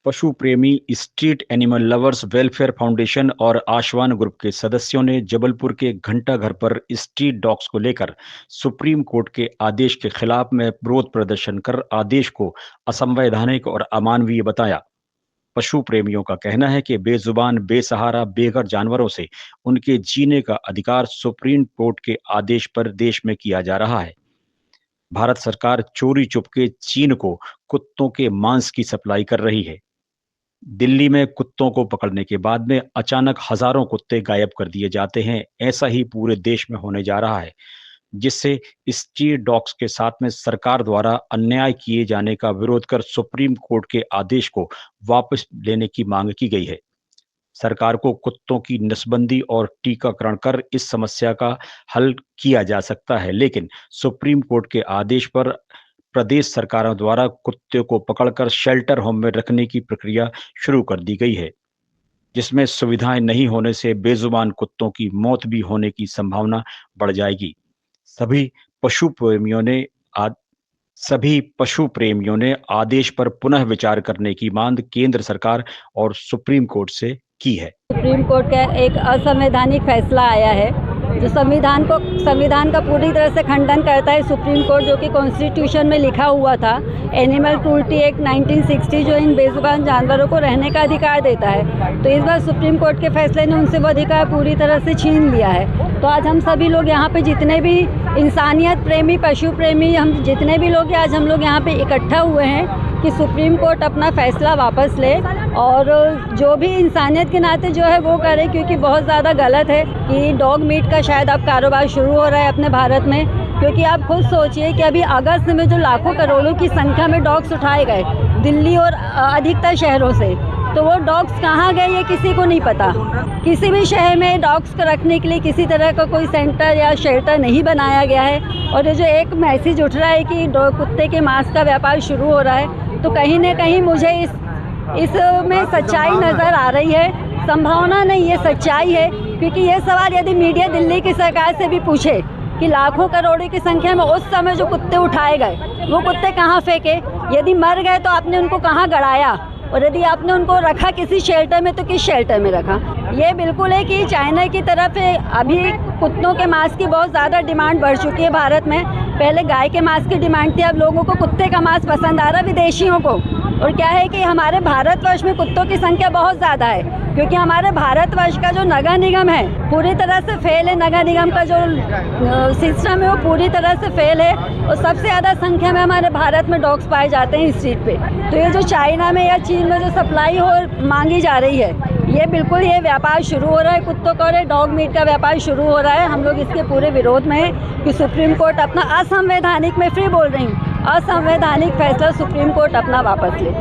पशु प्रेमी street animal lovers welfare foundation और आशवान ग्रुप के सदस्यों ने जबलपुर के घंटा घर पर स्ट्रीट डॉग्स को लेकर सुप्रीम कोर्ट के आदेश के खिलाफ में विरोध प्रदर्शन कर आदेश को असंवैधानिक और अमानवीय बताया। पशु प्रेमियों का कहना है कि बेजुबान, बेसहारा, बेघर जानवरों से उनके जीने का अधिकार सुप्रीम कोर्ट के आदेश पर देश में किया जा रहा है। भारत सरकार चोरी चुपके चीन को कुत्तों के मांस की सप्लाई कर रही है। दिल्ली में कुत्तों को पकड़ने के बाद में अचानक हजारों कुत्ते गायब कर दिए जाते हैं। ऐसा ही पूरे देश में होने जा रहा है, जिससे स्ट्रीट डॉग्स के साथ में सरकार द्वारा अन्याय किए जाने का विरोध कर सुप्रीम कोर्ट के आदेश को वापस लेने की मांग की गई है। सरकार को कुत्तों की नसबंदी और टीकाकरण कर इस समस्या का हल किया जा सकता है, लेकिन सुप्रीम कोर्ट के आदेश पर प्रदेश सरकारों द्वारा कुत्ते को पकड़कर शेल्टर होम में रखने की प्रक्रिया शुरू कर दी गई है, जिसमें सुविधाएं नहीं होने से बेजुबान कुत्तों की मौत भी होने की संभावना बढ़ जाएगी। सभी पशु प्रेमियों ने आज सभी पशु प्रेमियों ने आदेश पर पुनः विचार करने की मांग केंद्र सरकार और सुप्रीम कोर्ट से की है। सुप्रीम कोर्ट का एक असंवैधानिक फैसला आया है जो संविधान का पूरी तरह से खंडन करता है। सुप्रीम कोर्ट जो कि कॉन्स्टिट्यूशन में लिखा हुआ था, एनिमल क्रूल्टी एक्ट 1960 जो इन बेजुबान जानवरों को रहने का अधिकार देता है, तो इस बार सुप्रीम कोर्ट के फैसले ने उनसे वो अधिकार पूरी तरह से छीन लिया है। तो आज हम सभी लोग यहाँ पे जितने भी इंसानियत प्रेमी, पशु प्रेमी, हम जितने भी लोग आज हम लोग यहाँ पे इकट्ठा हुए हैं कि सुप्रीम कोर्ट अपना फैसला वापस ले और जो भी इंसानियत के नाते जो है वो करे, क्योंकि बहुत ज़्यादा गलत है कि डॉग मीट का शायद अब कारोबार शुरू हो रहा है अपने भारत में। क्योंकि आप खुद सोचिए कि अभी अगस्त में जो लाखों करोड़ों की संख्या में डॉग्स उठाए गए दिल्ली और अधिकतर शहरों से, तो वो डॉग्स कहाँ गए ये किसी को नहीं पता। किसी भी शहर में डॉग्स को रखने के लिए किसी तरह का कोई सेंटर या शेल्टर नहीं बनाया गया है। और ये जो एक मैसेज उठ रहा है कि कुत्ते के मांस का व्यापार शुरू हो रहा है, तो कहीं ना कहीं मुझे इसमें सच्चाई नज़र आ रही है। संभावना नहीं, ये सच्चाई है। क्योंकि ये सवाल यदि मीडिया दिल्ली की सरकार से भी पूछे कि लाखों करोड़ों की संख्या में उस समय जो कुत्ते उठाए गए, वो कुत्ते कहाँ फेंके, यदि मर गए तो आपने उनको कहाँ गड़ाया, और यदि आपने उनको रखा किसी शेल्टर में तो किस शेल्टर में रखा। ये बिल्कुल है कि चाइना की तरफ अभी कुत्तों के मांस की बहुत ज़्यादा डिमांड बढ़ चुकी है भारत में। पहले गाय के मांस की डिमांड थी, अब लोगों को कुत्ते का मांस पसंद आ रहा, विदेशियों को। और क्या है कि हमारे भारतवर्ष में कुत्तों की संख्या बहुत ज़्यादा है, क्योंकि हमारे भारतवर्ष का जो नगर निगम है पूरी तरह से फेल है। नगर निगम का जो सिस्टम है वो पूरी तरह से फेल है, और सबसे ज़्यादा संख्या में हमारे भारत में डॉग्स पाए जाते हैं स्ट्रीट पे। तो ये जो चाइना में या चीन में जो सप्लाई हो मांगी जा रही है, ये बिल्कुल ये व्यापार शुरू हो रहा है कुत्तों का, और डॉग मीट का व्यापार शुरू हो रहा है। हम लोग इसके पूरे विरोध में हैं कि सुप्रीम कोर्ट अपना असंवैधानिक, मैं फिर बोल रही हूँ, असंवैधानिक फैसला सुप्रीम कोर्ट अपना वापस ले।